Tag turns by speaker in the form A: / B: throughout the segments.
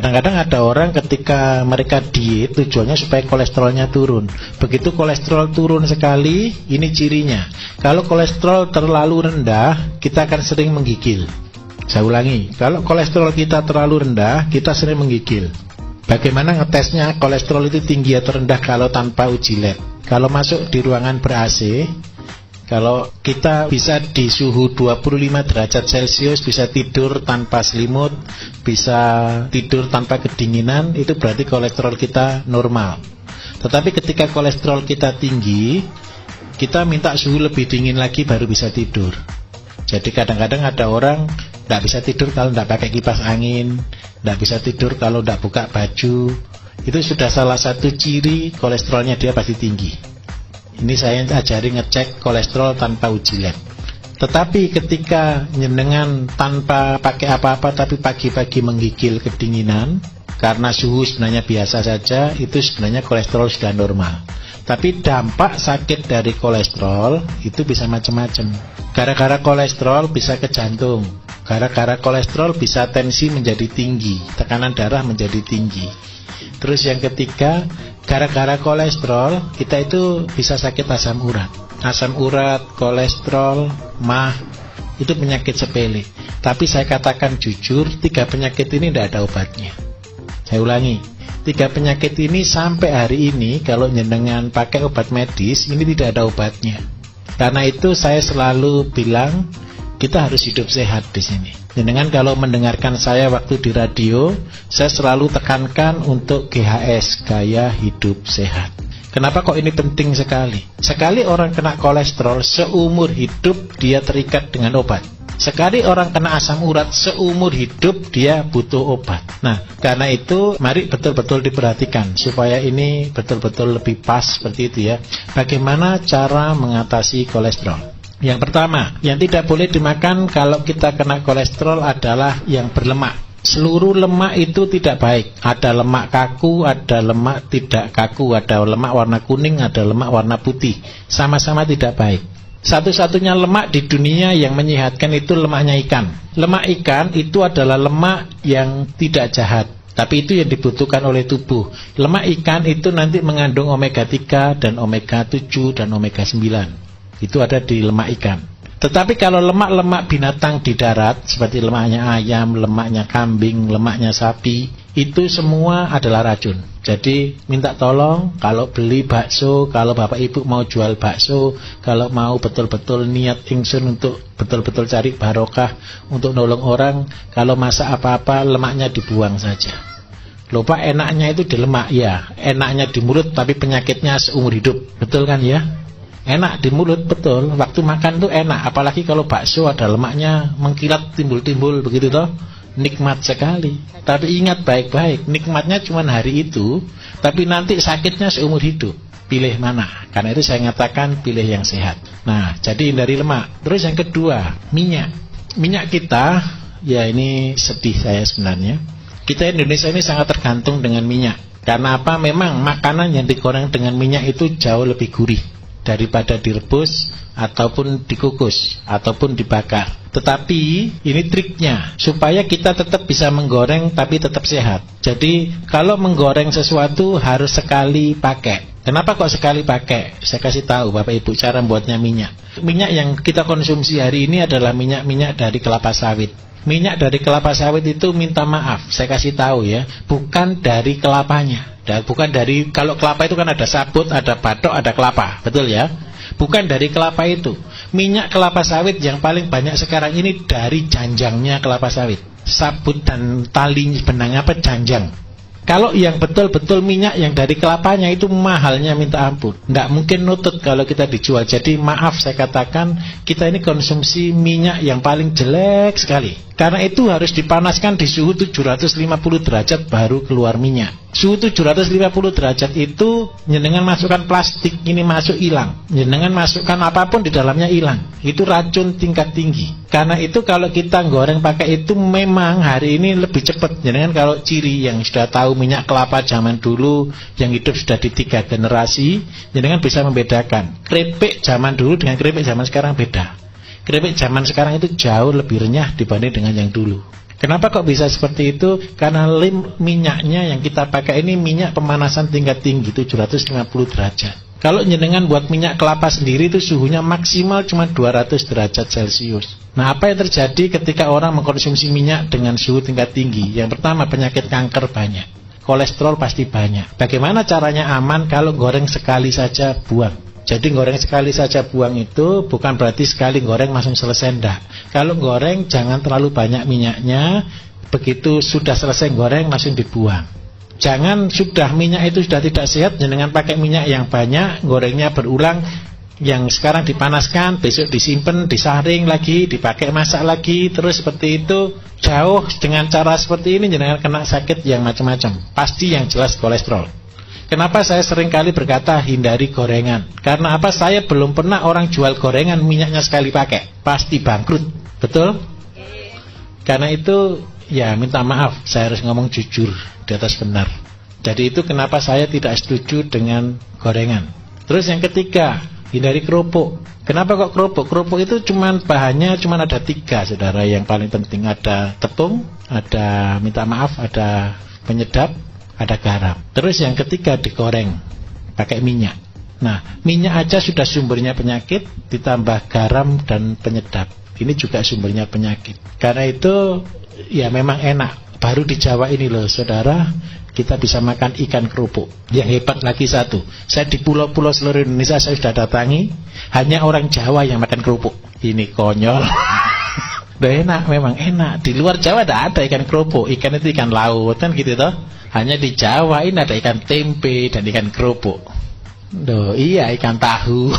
A: Kadang-kadang ada orang ketika mereka diet tujuannya supaya kolesterolnya turun. Begitu kolesterol turun sekali, ini cirinya. Kalau kolesterol terlalu rendah, kita akan sering menggigil. Saya ulangi, kalau kolesterol kita terlalu rendah, kita sering menggigil. Bagaimana ngetesnya kolesterol itu tinggi atau rendah kalau tanpa uji lab? Kalau masuk di ruangan ber-AC, kalau kita bisa di suhu 25 derajat Celcius, bisa tidur tanpa selimut, bisa tidur tanpa kedinginan, itu berarti kolesterol kita normal. Tetapi ketika kolesterol kita tinggi, kita minta suhu lebih dingin lagi baru bisa tidur. Jadi kadang-kadang ada orang tidak bisa tidur kalau tidak pakai kipas angin, tidak bisa tidur kalau tidak buka baju. Itu sudah salah satu ciri kolesterolnya dia pasti tinggi. Ini saya ajari ngecek kolesterol tanpa uji lab. Tetapi ketika nyenengan tanpa pakai apa-apa tapi pagi-pagi menggigil kedinginan karena suhu sebenarnya biasa saja, itu sebenarnya kolesterol sudah normal. Tapi dampak sakit dari kolesterol itu bisa macam-macam. Gara-gara kolesterol bisa ke jantung. Gara-gara kolesterol bisa tensi menjadi tinggi, tekanan darah menjadi tinggi. Terus yang ketiga, gara-gara kolesterol kita itu bisa sakit asam urat. Asam urat, kolesterol, mah, itu penyakit sepele. Tapi saya katakan jujur, 3 penyakit ini tidak ada obatnya. Saya ulangi, 3 penyakit ini sampai hari ini kalau jenengan pakai obat medis, ini tidak ada obatnya. Karena itu saya selalu bilang kita harus hidup sehat di sini. Jenengan kalau mendengarkan saya waktu di radio, saya selalu tekankan untuk GHS, gaya hidup sehat. Kenapa kok ini penting sekali? Sekali orang kena kolesterol, seumur hidup dia terikat dengan obat. Sekali orang kena asam urat, seumur hidup dia butuh obat. Nah, karena itu mari betul-betul diperhatikan supaya ini betul-betul lebih pas seperti itu ya. Bagaimana cara mengatasi kolesterol? Yang pertama, yang tidak boleh dimakan kalau kita kena kolesterol adalah yang berlemak. Seluruh lemak itu tidak baik. Ada lemak kaku, ada lemak tidak kaku, ada lemak warna kuning, ada lemak warna putih. Sama-sama tidak baik. Satu-satunya lemak di dunia yang menyehatkan itu lemaknya ikan. Lemak ikan itu adalah lemak yang tidak jahat, tapi itu yang dibutuhkan oleh tubuh. Lemak ikan itu nanti mengandung omega 3 dan omega 7 dan omega 9. Itu ada di lemak ikan. Tetapi kalau lemak-lemak binatang di darat, seperti lemaknya ayam, lemaknya kambing, lemaknya sapi, itu semua adalah racun. Jadi minta tolong kalau beli bakso, kalau bapak ibu mau jual bakso, kalau mau betul-betul niat ingsun untuk betul-betul cari barokah, untuk nolong orang, kalau masak apa-apa lemaknya dibuang saja. Lupa enaknya itu di lemak, ya enaknya di mulut tapi penyakitnya seumur hidup. Betul kan ya? Enak di mulut, betul. Waktu makan tuh enak. Apalagi kalau bakso ada lemaknya mengkilat, timbul-timbul begitu toh. Nikmat sekali. Tapi ingat baik-baik, nikmatnya cuma hari itu, tapi nanti sakitnya seumur hidup. Pilih mana? Karena itu saya nyatakan pilih yang sehat. Nah, jadi hindari lemak. Terus yang kedua, minyak. Minyak kita, ya ini sedih saya sebenarnya. Kita Indonesia ini sangat tergantung dengan minyak. Karena apa? Memang makanan yang digoreng dengan minyak itu jauh lebih gurih daripada direbus ataupun dikukus ataupun dibakar. Tetapi ini triknya supaya kita tetap bisa menggoreng tapi tetap sehat. Jadi kalau menggoreng sesuatu harus sekali pakai. Kenapa kok sekali pakai? Saya kasih tahu Bapak Ibu cara buatnya minyak. Minyak yang kita konsumsi hari ini adalah minyak-minyak dari kelapa sawit. Minyak dari kelapa sawit itu minta maaf, saya kasih tahu ya, bukan dari kelapanya. Dan bukan dari, kalau kelapa itu kan ada sabut, ada batok, ada kelapa, betul ya? Bukan dari kelapa itu. Minyak kelapa sawit yang paling banyak sekarang ini dari janjangnya kelapa sawit. Sabut dan tali benangnya apa janjang. Kalau yang betul-betul minyak yang dari kelapanya itu mahalnya minta ampun. Nggak mungkin nutut kalau kita dijual. Jadi maaf saya katakan, kita ini konsumsi minyak yang paling jelek sekali. Karena itu harus dipanaskan di suhu 750 derajat baru keluar minyak. Suhu 750 derajat itu jenengan masukkan plastik ini masuk hilang. Jenengan masukkan apapun di dalamnya hilang. Itu racun tingkat tinggi. Karena itu kalau kita goreng pakai itu memang hari ini lebih cepat. Jenengan kalau ciri yang sudah tahu minyak kelapa zaman dulu yang hidup sudah di 3 generasi, jenengan bisa membedakan. Keripik zaman dulu dengan keripik zaman sekarang beda. Keripik zaman sekarang itu jauh lebih renyah dibanding dengan yang dulu. Kenapa kok bisa seperti itu? Karena minyaknya yang kita pakai ini minyak pemanasan tingkat tinggi 750 derajat. Kalau jenengan buat minyak kelapa sendiri itu suhunya maksimal cuma 200 derajat Celcius. Nah, apa yang terjadi ketika orang mengkonsumsi minyak dengan suhu tingkat tinggi? Yang pertama, penyakit kanker banyak, kolesterol pasti banyak. Bagaimana caranya aman? Kalau goreng sekali saja buang. Jadi goreng sekali saja buang itu bukan berarti sekali goreng langsung selesai, enggak. Kalau goreng jangan terlalu banyak minyaknya, begitu sudah selesai goreng langsung dibuang. Jangan sudah minyak itu sudah tidak sehat, jangan pakai minyak yang banyak, gorengnya berulang, yang sekarang dipanaskan, besok disimpan, disaring lagi, dipakai masak lagi, terus seperti itu. Jauh dengan cara seperti ini jangan kena sakit yang macam-macam. Pasti yang jelas kolesterol. Kenapa saya sering kali berkata hindari gorengan? Karena apa? Saya belum pernah orang jual gorengan minyaknya sekali pakai, pasti bangkrut. Betul? Karena itu ya minta maaf, saya harus ngomong jujur di atas benar. Jadi itu kenapa saya tidak setuju dengan gorengan. Terus yang ketiga, hindari kerupuk. Kenapa kok kerupuk? Kerupuk itu bahannya cuma ada 3, saudara, yang paling penting. Ada tepung, ada minta maaf, ada penyedap, ada garam. Terus yang ketiga digoreng pakai minyak. Nah, minyak aja sudah sumbernya penyakit, ditambah garam dan penyedap, ini juga sumbernya penyakit. Karena itu ya memang enak. Baru di Jawa ini loh saudara, kita bisa makan ikan kerupuk. Yang hebat lagi satu, saya di pulau-pulau seluruh Indonesia saya sudah datangi, hanya orang Jawa yang makan kerupuk. Ini konyol. Udah enak, memang enak. Di luar Jawa tidak ada ikan kerupuk. Ikan itu ikan laut kan gitu toh. Hanya di Jawa ini ada ikan tempe dan ikan kerupuk. Duh, iya, ikan tahu.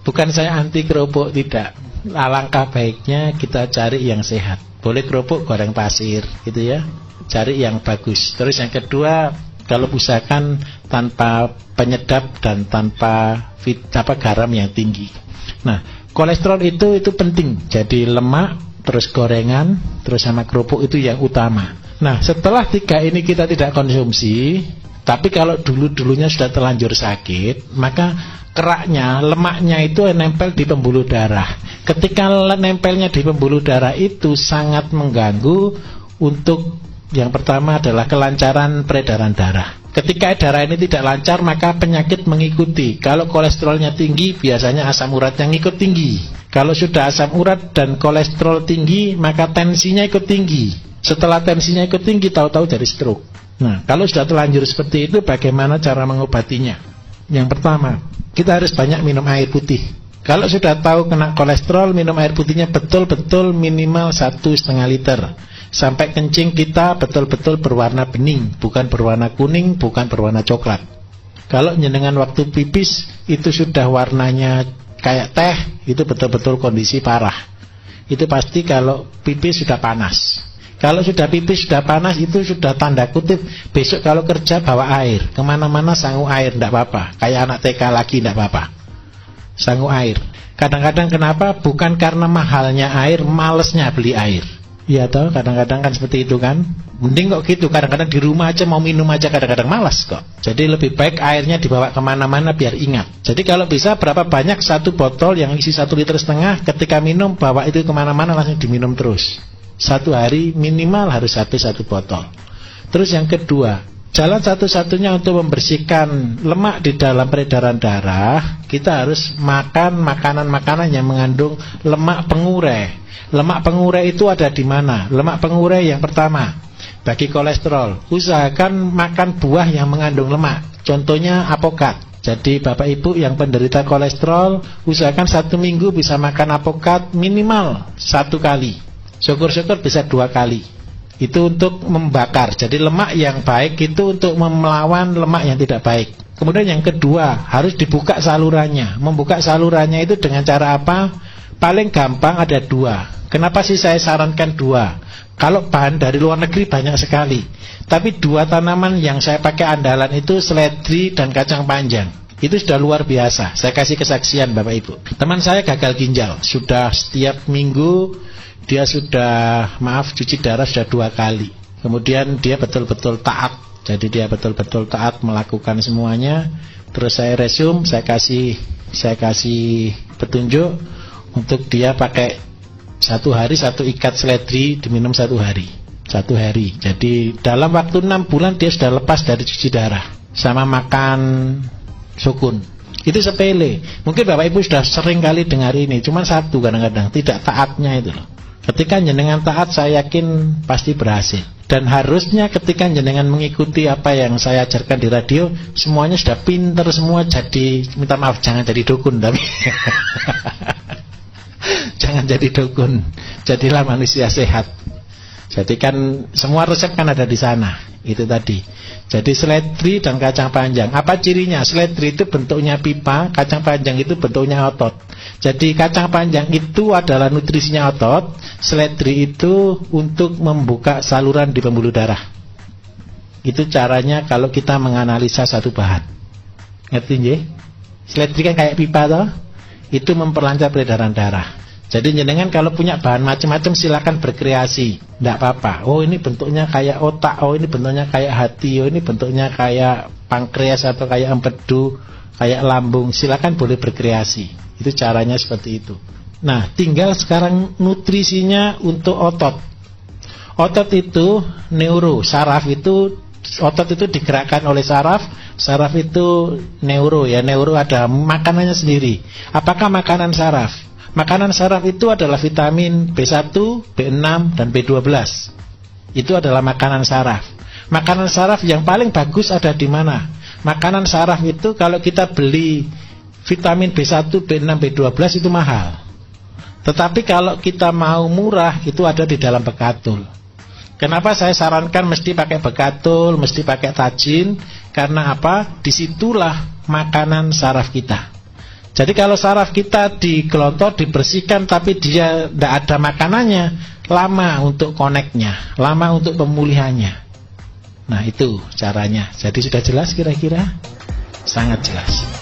A: Bukan saya anti kerupuk, tidak. Alangkah baiknya kita cari yang sehat. Boleh kerupuk goreng pasir gitu ya, cari yang bagus. Terus yang kedua, kalau usahakan tanpa penyedap dan tanpa garam yang tinggi. Nah, kolesterol itu penting. Jadi lemak, terus gorengan, terus sama kerupuk itu yang utama. Nah, setelah 3 ini kita tidak konsumsi, tapi kalau dulunya sudah terlanjur sakit, maka keraknya, lemaknya itu nempel di pembuluh darah. Ketika nempelnya di pembuluh darah itu sangat mengganggu untuk yang pertama adalah kelancaran peredaran darah. Ketika darah ini tidak lancar, maka penyakit mengikuti. Kalau kolesterolnya tinggi, biasanya asam uratnya ngikut tinggi. Kalau sudah asam urat dan kolesterol tinggi, maka tensinya ikut tinggi. Setelah tensinya ikut tinggi, tahu-tahu jadi stroke. Nah, kalau sudah terlanjur seperti itu, bagaimana cara mengobatinya? Yang pertama, kita harus banyak minum air putih. Kalau sudah tahu kena kolesterol, minum air putihnya betul-betul minimal 1,5 liter. Sampai kencing kita betul-betul berwarna bening, bukan berwarna kuning, bukan berwarna coklat. Kalau jenengan waktu pipis itu sudah warnanya kayak teh, itu betul-betul kondisi parah. Itu pasti kalau pipis sudah panas. Kalau sudah pipis sudah panas, itu sudah tanda kutip besok kalau kerja bawa air, kemana-mana sangu air, tidak apa-apa. Kayak anak TK lagi tidak apa-apa, sangu air. Kadang-kadang kenapa? Bukan karena mahalnya air, malesnya beli air. Iya toh, kadang-kadang kan seperti itu kan. Mending kok gitu, kadang-kadang di rumah aja mau minum aja kadang-kadang malas kok. Jadi lebih baik airnya dibawa kemana-mana biar ingat. Jadi kalau bisa berapa banyak 1 botol yang isi 1,5 liter, ketika minum bawa itu kemana-mana langsung diminum terus. 1 hari minimal harus habis 1 botol. Terus yang kedua, jalan satu-satunya untuk membersihkan lemak di dalam peredaran darah, kita harus makan makanan-makanan yang mengandung lemak pengurai. Lemak pengurai itu ada di mana? Lemak pengurai yang pertama, bagi kolesterol, usahakan makan buah yang mengandung lemak. Contohnya apokat. Jadi Bapak Ibu yang penderita kolesterol, usahakan 1 minggu bisa makan apokat minimal 1 kali. Syukur-syukur bisa 2 kali. Itu untuk membakar. Jadi lemak yang baik itu untuk melawan lemak yang tidak baik. Kemudian yang kedua, harus dibuka salurannya. Membuka salurannya itu dengan cara apa? Paling gampang ada 2. Kenapa sih saya sarankan 2? Kalau bahan dari luar negeri banyak sekali, tapi 2 tanaman yang saya pakai andalan itu seledri dan kacang panjang. Itu sudah luar biasa. Saya kasih kesaksian Bapak Ibu. Teman saya gagal ginjal, sudah setiap minggu dia sudah cuci darah sudah 2 kali. Kemudian dia betul-betul taat. Jadi dia betul-betul taat melakukan semuanya. Terus saya resume, saya kasih petunjuk untuk dia pakai 1 hari 1 ikat seledri diminum 1 hari. 1 hari. Jadi dalam waktu 6 bulan dia sudah lepas dari cuci darah sama makan sukun. Itu sepele. Mungkin Bapak Ibu sudah sering kali dengar ini. Cuman satu kadang-kadang tidak taatnya itu loh. Ketika jenengan taat, saya yakin pasti berhasil. Dan harusnya ketika jenengan mengikuti apa yang saya ajarkan di radio, semuanya sudah pinter semua. Jadi minta maaf, jangan jadi dukun tapi jangan jadi dukun, jadilah manusia sehat. Jadi kan semua resep kan ada di sana. Itu tadi. Jadi seledri dan kacang panjang. Apa cirinya? Seledri itu bentuknya pipa, kacang panjang itu bentuknya otot. Jadi kacang panjang itu adalah nutrisinya otot, seledri itu untuk membuka saluran di pembuluh darah. Itu caranya kalau kita menganalisa satu bahan. Ngerti nggih? Seledri kan kayak pipa toh? Itu memperlancar peredaran darah. Jadi jenengan kalau punya bahan macam-macam silakan berkreasi, tidak apa-apa. Oh ini bentuknya kayak otak, oh ini bentuknya kayak hati, oh ini bentuknya kayak pankreas atau kayak empedu, kayak lambung. Silakan boleh berkreasi. Itu caranya seperti itu. Nah, tinggal sekarang nutrisinya untuk otot. Otot itu neuro, saraf itu otot itu digerakkan oleh saraf. Saraf itu neuro ya, neuro ada makanannya sendiri. Apakah makanan saraf? Makanan saraf itu adalah vitamin B1, B6, dan B12. Itu adalah makanan saraf. Makanan saraf yang paling bagus ada di mana? Makanan saraf itu kalau kita beli vitamin B1, B6, B12 itu mahal. Tetapi kalau kita mau murah itu ada di dalam bekatul. Kenapa saya sarankan mesti pakai bekatul, mesti pakai tajin? Karena apa? Disitulah makanan saraf kita. Jadi kalau saraf kita digelontor, dibersihkan, tapi dia tidak ada makanannya, lama untuk koneknya, lama untuk pemulihannya. Nah itu caranya. Jadi sudah jelas kira-kira? Sangat jelas.